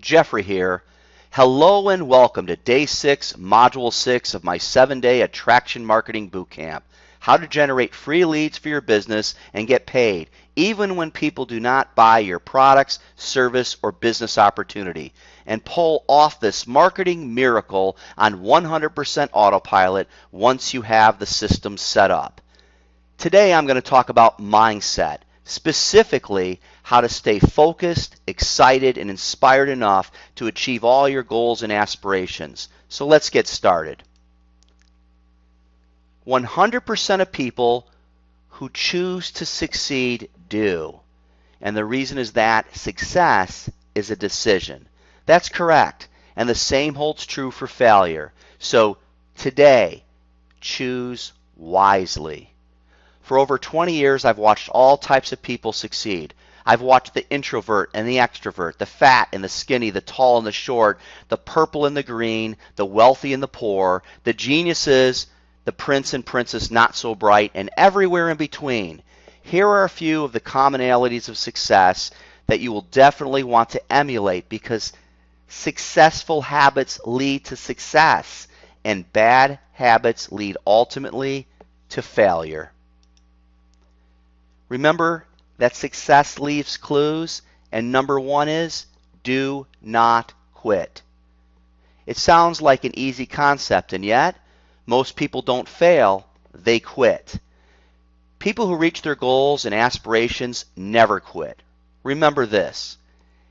Jeffrey here. Hello and welcome to Day 6, Module 6 of my 7-day Attraction Marketing Bootcamp. How to generate free leads for your business and get paid, even when people do not buy your products, service, or business opportunity. And pull off this marketing miracle on 100% autopilot once you have the system set up. Today I'm going to talk about mindset. Specifically, how to stay focused, excited, and inspired enough to achieve all your goals and aspirations. So let's get started. 100% of people who choose to succeed do. And the reason is that success is a decision. That's correct. And the same holds true for failure. So today, choose wisely. For over 20 years, I've watched all types of people succeed. I've watched the introvert and the extrovert, the fat and the skinny, the tall and the short, the purple and the green, the wealthy and the poor, the geniuses, the prince and princess not so bright, and everywhere in between. Here are a few of the commonalities of success that you will definitely want to emulate, because successful habits lead to success, and bad habits lead ultimately to failure. Remember that success leaves clues, and number one is do not quit. It sounds like an easy concept, and yet most people don't fail, they quit. People who reach their goals and aspirations never quit. Remember this: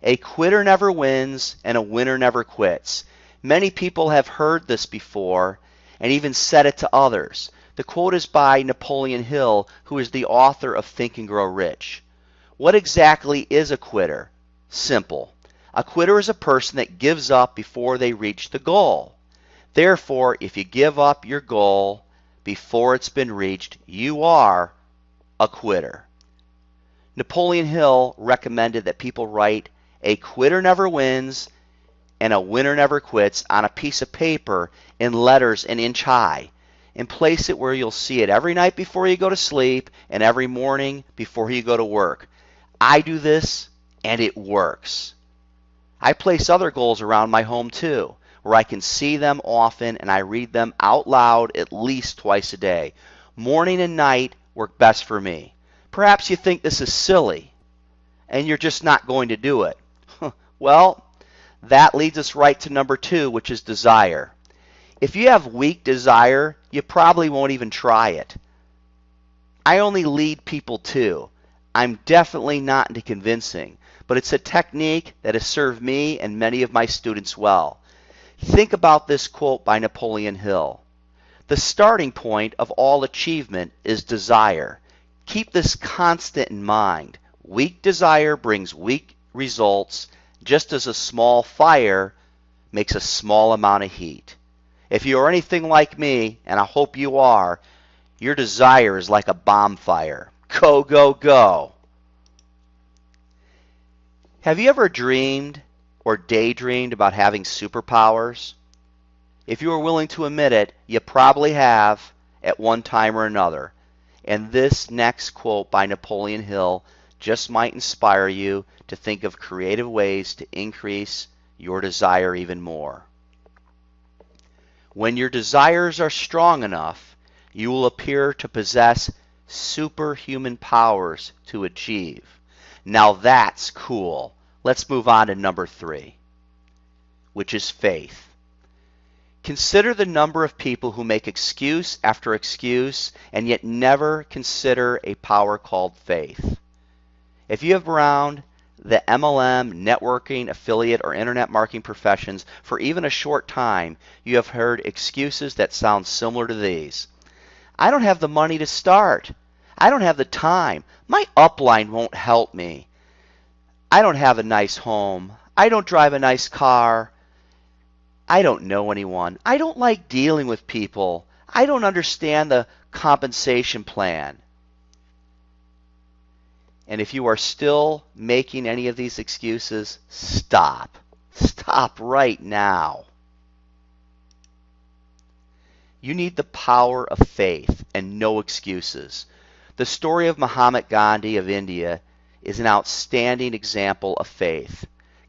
a quitter never wins and a winner never quits. Many people have heard this before and even said it to others. The quote is by Napoleon Hill, who is the author of Think and Grow Rich. What exactly is a quitter? Simple. A quitter is a person that gives up before they reach the goal. Therefore, if you give up your goal before it's been reached, you are a quitter. Napoleon Hill recommended that people write "a quitter never wins and a winner never quits" on a piece of paper in letters an inch high, and place it where you'll see it every night before you go to sleep and every morning before you go to work. I do this and it works. I place other goals around my home too, where I can see them often, and I read them out loud at least twice a day. Morning and night work best for me. Perhaps you think this is silly and you're just not going to do it. Well, that leads us right to number 2, which is desire. If you have weak desire, you probably won't even try it. I only lead people too. I'm definitely not into convincing, but it's a technique that has served me and many of my students well. Think about this quote by Napoleon Hill: "The starting point of all achievement is desire." Keep this constant in mind. Weak desire brings weak results, just as a small fire makes a small amount of heat. If you are anything like me, and I hope you are, your desire is like a bonfire. Go, go, go. Have you ever dreamed or daydreamed about having superpowers? If you are willing to admit it, you probably have at one time or another. And this next quote by Napoleon Hill just might inspire you to think of creative ways to increase your desire even more. When your desires are strong enough, you will appear to possess superhuman powers to achieve. Now that's cool. Let's move on to number 3, which is faith. Consider the number of people who make excuse after excuse and yet never consider a power called faith. If you have around the MLM, networking, affiliate, or internet marketing professions for even a short time, you have heard excuses that sound similar to these. I don't have the money to start. I don't have the time. My upline won't help me. I don't have a nice home. I don't drive a nice car. I don't know anyone. I don't like dealing with people. I don't understand the compensation plan. And if you are still making any of these excuses, stop. Stop right now. You need the power of faith and no excuses. The story of Mahatma Gandhi of India is an outstanding example of faith.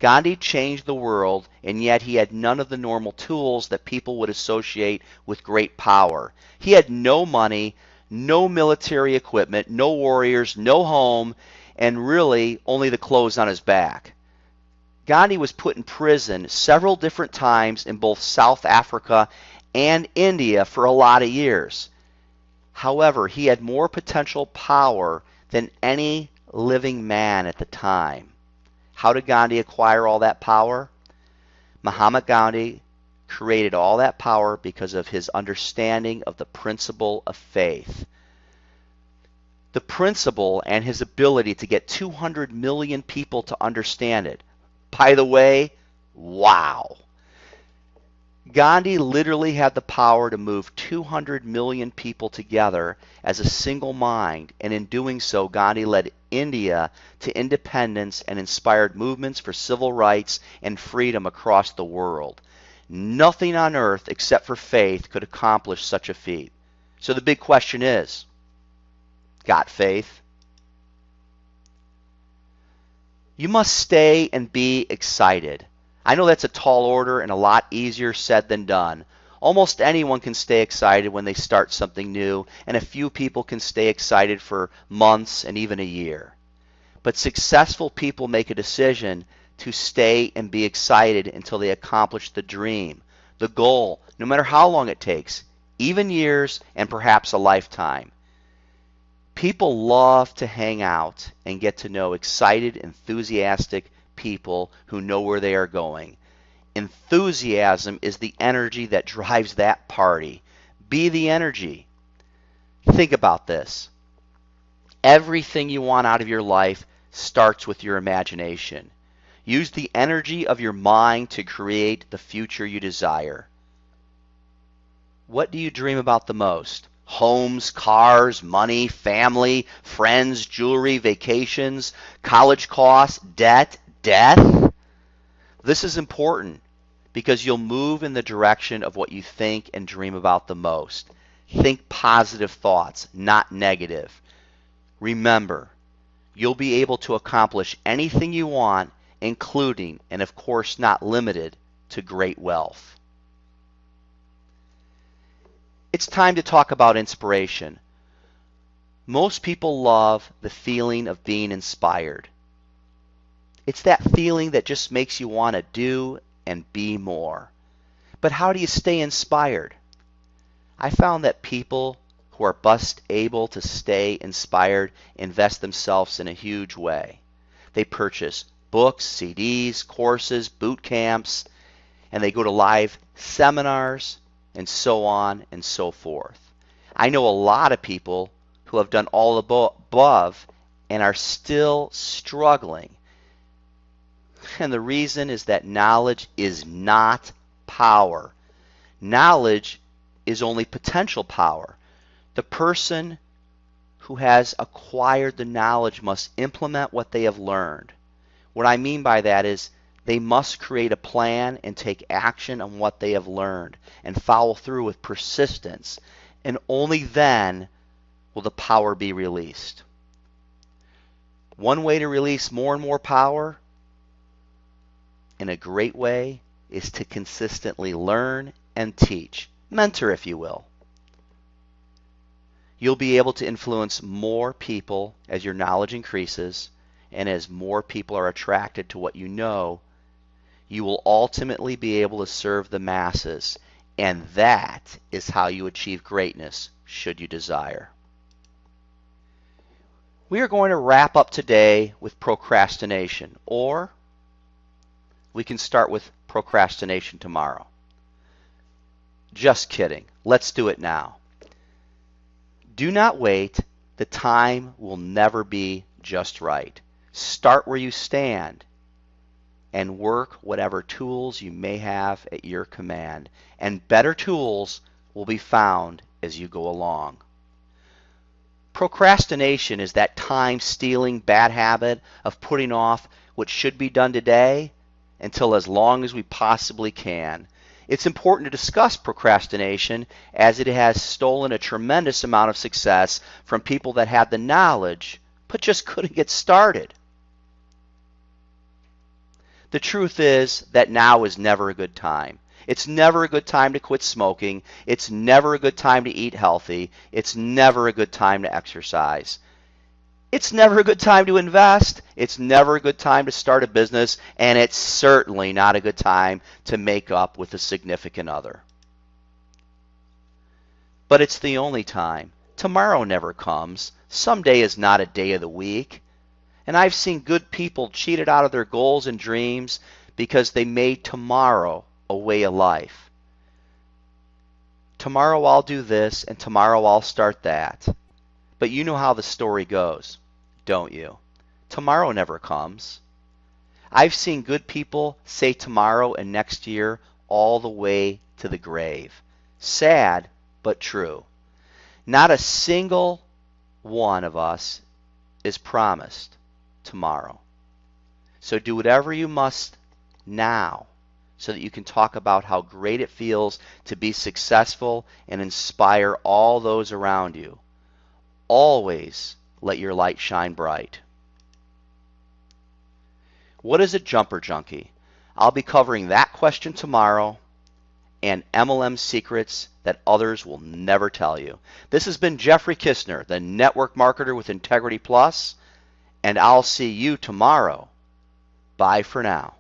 Gandhi changed the world, and yet he had none of the normal tools that people would associate with great power. He had no money, no military equipment, no warriors, no home, and really only the clothes on his back. Gandhi was put in prison several different times in both South Africa and India for a lot of years. However, he had more potential power than any living man at the time. How did Gandhi acquire all that power? Mahatma Gandhi created all that power because of his understanding of the principle of faith. The principle and his ability to get 200 million people to understand it. By the way, wow. Gandhi literally had the power to move 200 million people together as a single mind, and in doing so, Gandhi led India to independence and inspired movements for civil rights and freedom across the world. Nothing on earth except for faith could accomplish such a feat. So the big question is, got faith? You must stay and be excited. I know that's a tall order and a lot easier said than done. Almost anyone can stay excited when they start something new, and a few people can stay excited for months and even a year. But successful people make a decision to stay and be excited until they accomplish the dream, the goal, no matter how long it takes, even years and perhaps a lifetime. People love to hang out and get to know excited, enthusiastic people who know where they are going. Enthusiasm is the energy that drives that party. Be the energy. Think about this. Everything you want out of your life starts with your imagination. Use the energy of your mind to create the future you desire. What do you dream about the most? Homes, cars, money, family, friends, jewelry, vacations, college costs, death? This is important because you'll move in the direction of what you think and dream about the most. Think positive thoughts, not negative. Remember, you'll be able to accomplish anything you want, including, and of course not limited to, great wealth. It's time to talk about inspiration. Most people love the feeling of being inspired. It's that feeling that just makes you want to do and be more. But how do you stay inspired? I found that people who are best able to stay inspired invest themselves in a huge way. They purchase books, CDs, courses, boot camps, and they go to live seminars, and so on and so forth. I know a lot of people who have done all above and are still struggling. And the reason is that knowledge is not power. Knowledge is only potential power. The person who has acquired the knowledge must implement what they have learned. What I mean by that is they must create a plan and take action on what they have learned and follow through with persistence, and only then will the power be released. One way to release more and more power in a great way is to consistently learn and teach. Mentor, if you will. You'll be able to influence more people as your knowledge increases, and as more people are attracted to what you know, you will ultimately be able to serve the masses, and that is how you achieve greatness, should you desire. We are going to wrap up today with procrastination, or we can start with procrastination tomorrow. Just kidding. Let's do it now. Do not wait. The time will never be just right. Start where you stand and work whatever tools you may have at your command, and better tools will be found as you go along. Procrastination is that time-stealing bad habit of putting off what should be done today until as long as we possibly can. It's important to discuss procrastination as it has stolen a tremendous amount of success from people that had the knowledge but just couldn't get started. The truth is that now is never a good time. It's never a good time to quit smoking. It's never a good time to eat healthy. It's never a good time to exercise. It's never a good time to invest. It's never a good time to start a business. And it's certainly not a good time to make up with a significant other. But it's the only time. Tomorrow never comes. Someday is not a day of the week. And I've seen good people cheated out of their goals and dreams because they made tomorrow a way of life. Tomorrow I'll do this, and tomorrow I'll start that. But you know how the story goes, don't you? Tomorrow never comes. I've seen good people say tomorrow and next year all the way to the grave. Sad, but true. Not a single one of us is promised tomorrow. So do whatever you must now so that you can talk about how great it feels to be successful and inspire all those around you. Always let your light shine bright. What is a jumper junkie? I'll be covering that question tomorrow and MLM secrets that others will never tell you. This has been Jeffrey.Kistner, the Network Marketer with Integrity Plus, and I'll see you tomorrow. Bye for now.